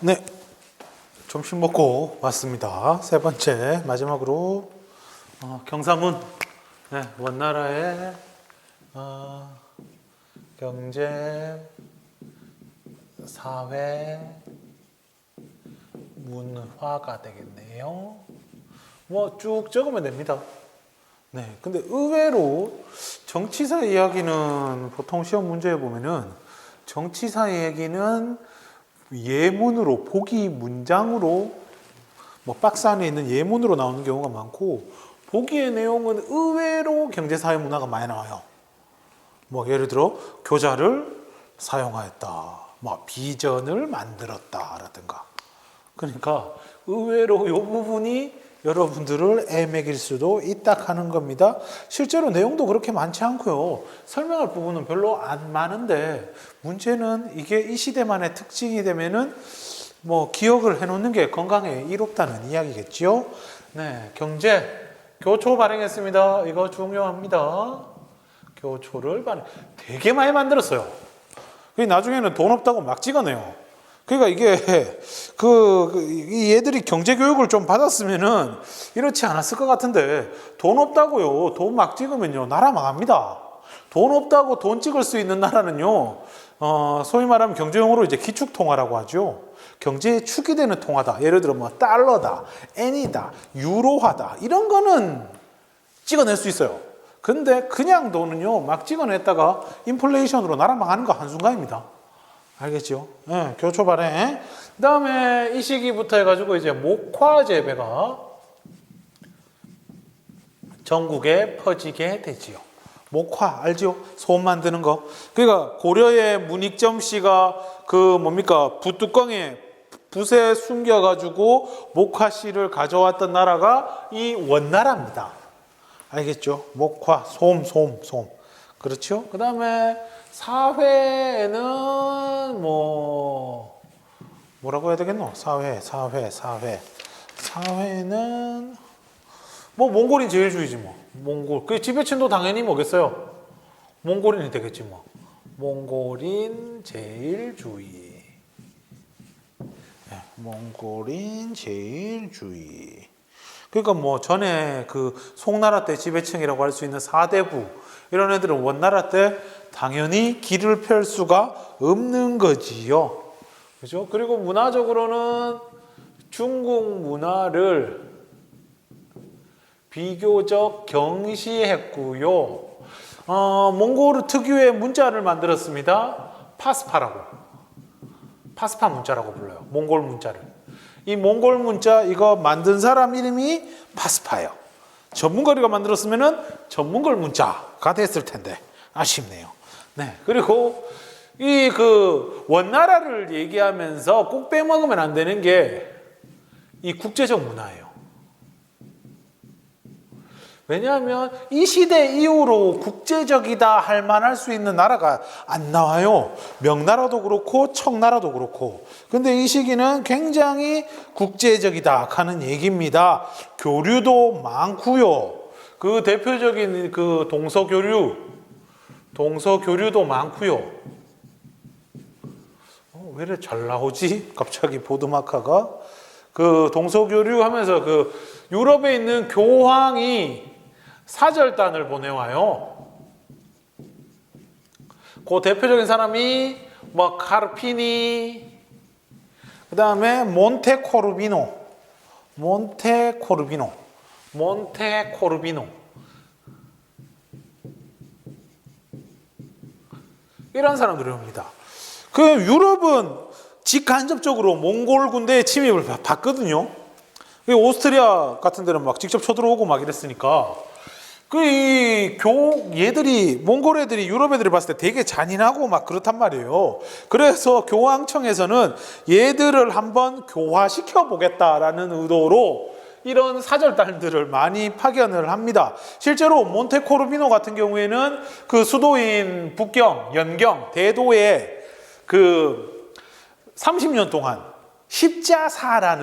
네, 점심 먹고 왔습니다. 세 번째, 마지막으로 경사문, 네, 원나라의 경제, 사회, 문화가 되겠네요. 뭐 쭉 적으면 됩니다. 네, 근데 의외로 정치사 이야기는 보통 시험 문제에 보면은 정치사 얘기는 예문으로, 보기 문장으로, 뭐 박스 안에 있는 예문으로 나오는 경우가 많고, 보기의 내용은 의외로 경제사회 문화가 많이 나와요. 뭐 예를 들어 교자를 사용하였다, 뭐 비전을 만들었다라든가. 그러니까 의외로 이 부분이 여러분들을 애매길 수도 있다 하는 겁니다. 실제로 내용도 그렇게 많지 않고요. 설명할 부분은 별로 안 많은데, 문제는 이게 이 시대만의 특징이 되면은 뭐 기억을 해놓는 게 건강에 이롭다는 이야기겠지요. 네, 경제 교초 발행했습니다. 이거 중요합니다. 교초를 되게 많이 만들었어요. 나중에는 돈 없다고 막 찍어내요. 그러니까 이게 이 얘들이 경제 교육을 좀 받았으면은 이렇지 않았을 것 같은데, 돈 없다고요. 돈 막 찍으면요, 나라 망합니다. 돈 없다고 돈 찍을 수 있는 나라는요, 소위 말하면 경제용어로 이제 기축통화라고 하죠. 경제의 축이 되는 통화다. 예를 들어 뭐 달러다, 엔이다, 유로화다, 이런 거는 찍어낼 수 있어요. 근데 그냥 돈은요, 막 찍어냈다가 인플레이션으로 나라 망하는 거 한순간입니다. 알겠죠? 네, 교초 발행. 그 다음에 이 시기부터 해가지고 이제 목화 재배가 전국에 퍼지게 되지요. 목화 알죠? 소음 만드는 거. 그러니까 고려의 문익점 씨가 붓뚜껑에 붓에 숨겨가지고 목화 씨를 가져왔던 나라가 이 원나라입니다. 알겠죠? 목화, 소음. 그렇죠? 그 다음에 사회에는 뭐라고 해야 되겠노? 사회는 뭐 몽골인 제일주의지 뭐. 몽골. 그 지배층도 당연히 뭐겠어요? 몽골인이 되겠지 뭐. 몽골인 제일주의. 네, 몽골인 제일주의. 그러니까 뭐 전에 송나라 때 지배층이라고 할 수 있는 사대부, 이런 애들은 원나라 때 당연히 길을 펼 수가 없는 거지요. 그죠? 그리고 문화적으로는 중국 문화를 비교적 경시했고요. 몽골 특유의 문자를 만들었습니다. 파스파 문자라고 불러요. 몽골 문자를. 이 몽골 문자 이거 만든 사람 이름이 파스파예요. 전문거리가 만들었으면은 전문걸 문자가 됐을 텐데 아쉽네요. 네, 그리고 이 원나라를 얘기하면서 꼭 빼먹으면 안 되는 게 이 국제적 문화예요. 왜냐하면 이 시대 이후로 국제적이다 할 만할 수 있는 나라가 안 나와요. 명나라도 그렇고 청나라도 그렇고. 근데 이 시기는 굉장히 국제적이다 하는 얘기입니다. 교류도 많고요. 그 대표적인 동서교류도 많고요. 왜 이렇게 잘 나오지? 갑자기 보드마카가 동서교류 하면서 유럽에 있는 교황이 사절단을 보내와요. 그 대표적인 사람이 카르피니, 그 다음에 몬테코르비노 이런 사람들이 옵니다. 유럽은 직간접적으로 몽골 군대의 침입을 받거든요. 오스트리아 같은 데는 막 직접 쳐들어오고 막 이랬으니까 몽골 애들이 유럽 애들이 봤을 때 되게 잔인하고 막 그렇단 말이에요. 그래서 교황청에서는 얘들을 한번 교화시켜 보겠다라는 의도로 이런 사절단들을 많이 파견을 합니다. 실제로 몬테코르비노 같은 경우에는 수도인 북경, 연경, 대도에 30년 동안 십자사가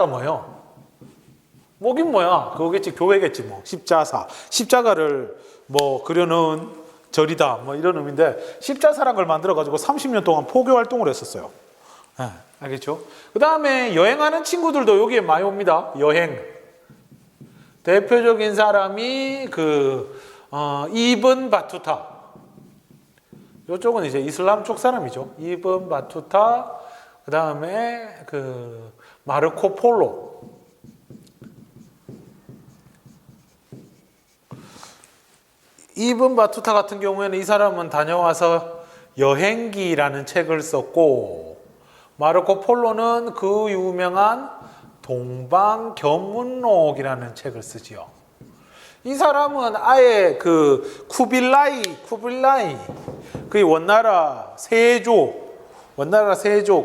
뭐예요? 뭐긴 뭐야? 그거겠지, 교회겠지 뭐. 십자가를 그려놓은 절이다 뭐 이런 의미인데 십자사라는 걸 만들어 가지고 30년 동안 포교 활동을 했었어요. 네, 알겠죠? 그 다음에 여행하는 친구들도 여기에 많이 옵니다. 여행. 대표적인 사람이 이븐 바투타. 이쪽은 이제 이슬람 쪽 사람이죠. 이븐 바투타. 그 다음에 마르코 폴로. 이븐 바투타 같은 경우에는 이 사람은 다녀와서 여행기라는 책을 썼고, 마르코 폴로는 그 유명한 동방견문록이라는 책을 쓰지요. 이 사람은 아예 쿠빌라이 그 원나라 세조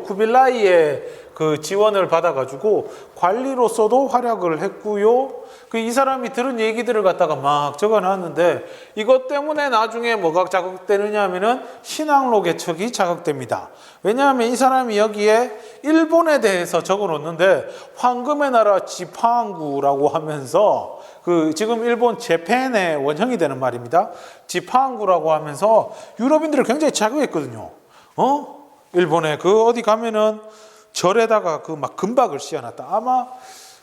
쿠빌라이의 그 지원을 받아가지고 관리로서도 활약을 했고요. 이 사람이 들은 얘기들을 갖다가 막 적어놨는데 이것 때문에 나중에 뭐가 자극되느냐 하면은 신앙로 개척이 자극됩니다. 왜냐하면 이 사람이 여기에 일본에 대해서 적어놓는데 황금의 나라 지파항구라고 하면서 지금 일본 재팬의 원형이 되는 말입니다. 지파항구라고 하면서 유럽인들을 굉장히 자극했거든요. 일본에 어디 가면은 절에다가 막 금박을 씌워놨다. 아마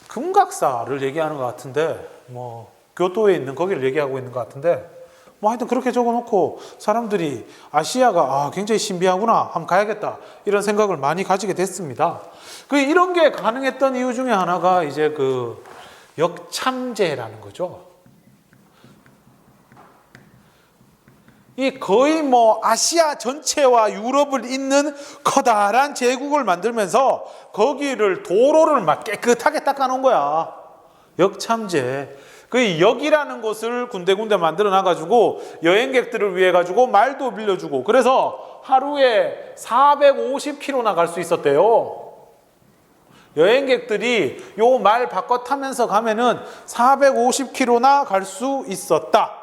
금각사를 얘기하는 것 같은데, 뭐 교토에 있는 거기를 얘기하고 있는 것 같은데, 뭐 하여튼 그렇게 적어놓고 사람들이 아시아가 굉장히 신비하구나, 한번 가야겠다 이런 생각을 많이 가지게 됐습니다. 이런 게 가능했던 이유 중에 하나가 이제 역참제라는 거죠. 이 거의 뭐 아시아 전체와 유럽을 잇는 커다란 제국을 만들면서 거기를 도로를 막 깨끗하게 닦아놓은 거야. 역참제. 역이라는 곳을 군데군데 만들어 놔가지고 여행객들을 위해 가지고 말도 빌려주고, 그래서 하루에 450km나 갈 수 있었대요. 여행객들이 요 말 바꿔 타면서 가면은 450km나 갈 수 있었다.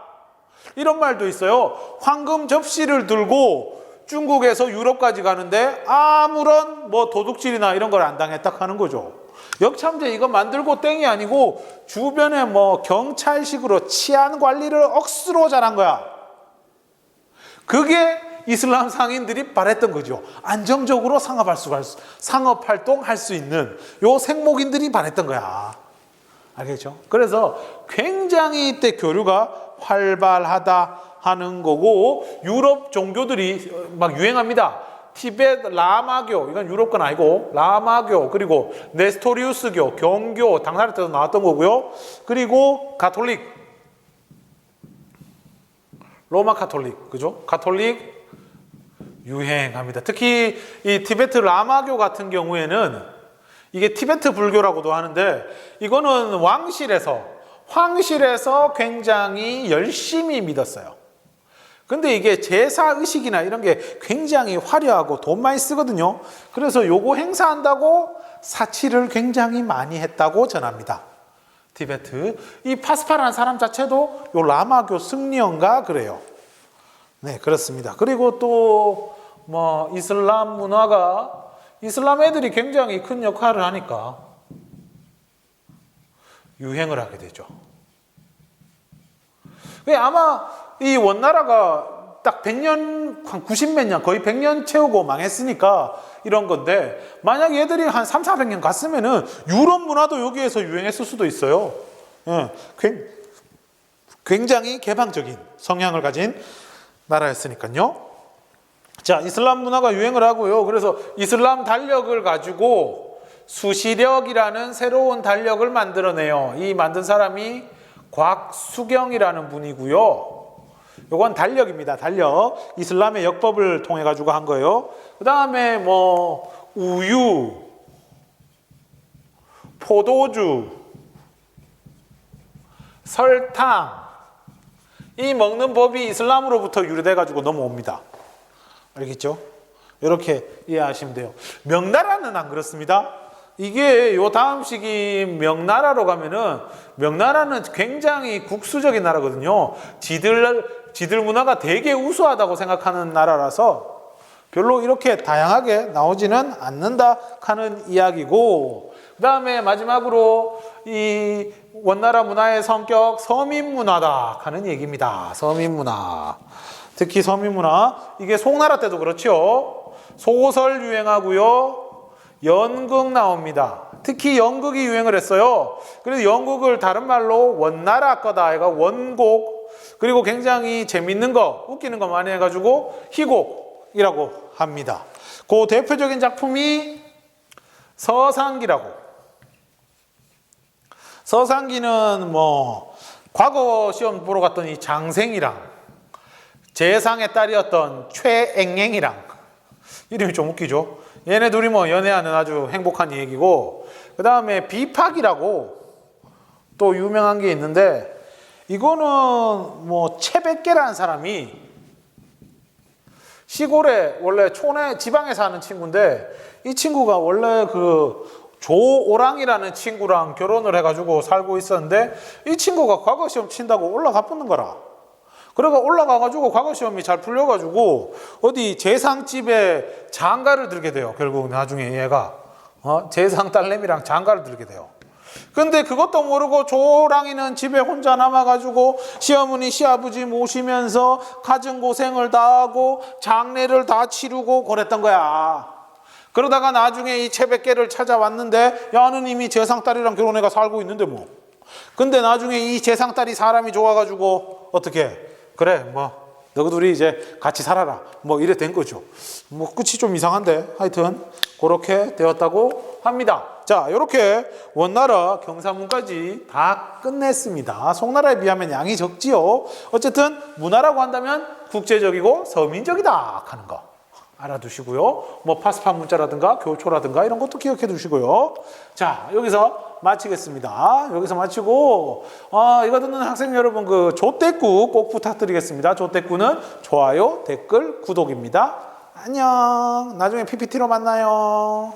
이런 말도 있어요. 황금 접시를 들고 중국에서 유럽까지 가는데 아무런 뭐 도둑질이나 이런 걸 안 당했다 하는 거죠. 역참제 이거 만들고 땡이 아니고 주변에 뭐 경찰식으로 치안 관리를 억수로 잘한 거야. 그게 이슬람 상인들이 바랬던 거죠. 안정적으로 상업 활동할 수 있는 요 생목인들이 바랬던 거야. 알겠죠? 그래서 굉장히 이때 교류가 활발하다 하는 거고, 유럽 종교들이 막 유행합니다. 티베트 라마교, 이건 유럽 건 아니고 라마교, 그리고 네스토리우스교, 경교, 당나라 때도 나왔던 거고요. 그리고 가톨릭, 로마 가톨릭, 그죠? 가톨릭 유행합니다. 특히 이 티베트 라마교 같은 경우에는 이게 티베트 불교라고도 하는데, 이거는 황실에서 굉장히 열심히 믿었어요. 근데 이게 제사의식이나 이런 게 굉장히 화려하고 돈 많이 쓰거든요. 그래서 요거 행사한다고 사치를 굉장히 많이 했다고 전합니다. 티베트. 이 파스파라는 사람 자체도 요 라마교 승려인가 그래요. 네, 그렇습니다. 그리고 또 뭐 이슬람 문화가, 이슬람 애들이 굉장히 큰 역할을 하니까 유행을 하게 되죠. 아마 이 원나라가 딱 100년, 한 90몇 년, 거의 100년 채우고 망했으니까 이런 건데, 만약 얘들이 한 3, 400년 갔으면은 유럽 문화도 여기에서 유행했을 수도 있어요. 굉장히 개방적인 성향을 가진 나라였으니까요. 자, 이슬람 문화가 유행을 하고요. 그래서 이슬람 달력을 가지고 수시력이라는 새로운 달력을 만들어내요. 이 만든 사람이 곽수경이라는 분이고요. 요건 달력입니다. 달력. 이슬람의 역법을 통해 가지고 한 거예요. 그 다음에 뭐 우유, 포도주, 설탕, 이 먹는 법이 이슬람으로부터 유래돼 가지고 넘어옵니다. 알겠죠? 이렇게 이해하시면 돼요. 명나라는 안 그렇습니다. 이게 요 다음 시기 명나라로 가면은, 명나라는 굉장히 국수적인 나라거든요. 지들 문화가 되게 우수하다고 생각하는 나라라서 별로 이렇게 다양하게 나오지는 않는다 하는 이야기고, 그 다음에 마지막으로 이 원나라 문화의 성격, 서민 문화다 하는 얘기입니다. 서민 문화. 특히 서민문화. 이게 송나라 때도 그렇죠. 소설 유행하고요. 연극 나옵니다. 특히 연극이 유행을 했어요. 그래서 연극을 다른 말로 원나라 거다 해가 원곡, 그리고 굉장히 재밌는 거, 웃기는 거 많이 해가지고 희곡이라고 합니다. 그 대표적인 작품이 서상기라고. 서상기는 뭐 과거 시험 보러 갔더니 장생이랑 재상의 딸이었던 최앵앵이랑, 이름이 좀 웃기죠. 얘네 둘이 뭐 연애하는 아주 행복한 얘기고, 그 다음에 비팍이라고 또 유명한 게 있는데, 이거는 뭐 채백계라는 사람이 시골에 원래 촌에 지방에 사는 친구인데, 이 친구가 원래 그 조오랑이라는 친구랑 결혼을 해가지고 살고 있었는데, 이 친구가 과거 시험 친다고 올라가 붙는 거라. 그래가 올라가가지고 과거 시험이 잘 풀려가지고 어디 재상집에 장가를 들게 돼요. 결국 나중에 얘가 재상 딸내미랑 장가를 들게 돼요. 근데 그것도 모르고 조랑이는 집에 혼자 남아가지고 시어머니 시아버지 모시면서 가정 고생을 다 하고 장례를 다 치르고 그랬던 거야. 그러다가 나중에 이 채백계를 찾아왔는데, 야는 이미 재상딸이랑 결혼해가 살고 있는데 뭐. 근데 나중에 이 재상딸이 사람이 좋아가지고 어떻게, 그래 뭐 너희 둘이 이제 같이 살아라, 뭐 이래 된 거죠. 뭐 끝이 좀 이상한데 하여튼 그렇게 되었다고 합니다. 자, 이렇게 원나라 경사문까지 다 끝냈습니다. 송나라에 비하면 양이 적지요. 어쨌든 문화라고 한다면 국제적이고 서민적이다 하는 거 알아두시고요. 뭐 파스파 문자라든가 교초라든가 이런 것도 기억해 두시고요. 자, 여기서 마치겠습니다. 여기서 마치고, 이거 듣는 학생 여러분, 그 조댓구 꼭 부탁드리겠습니다. 조댓구는 좋아요, 댓글, 구독입니다. 안녕. 나중에 PPT로 만나요.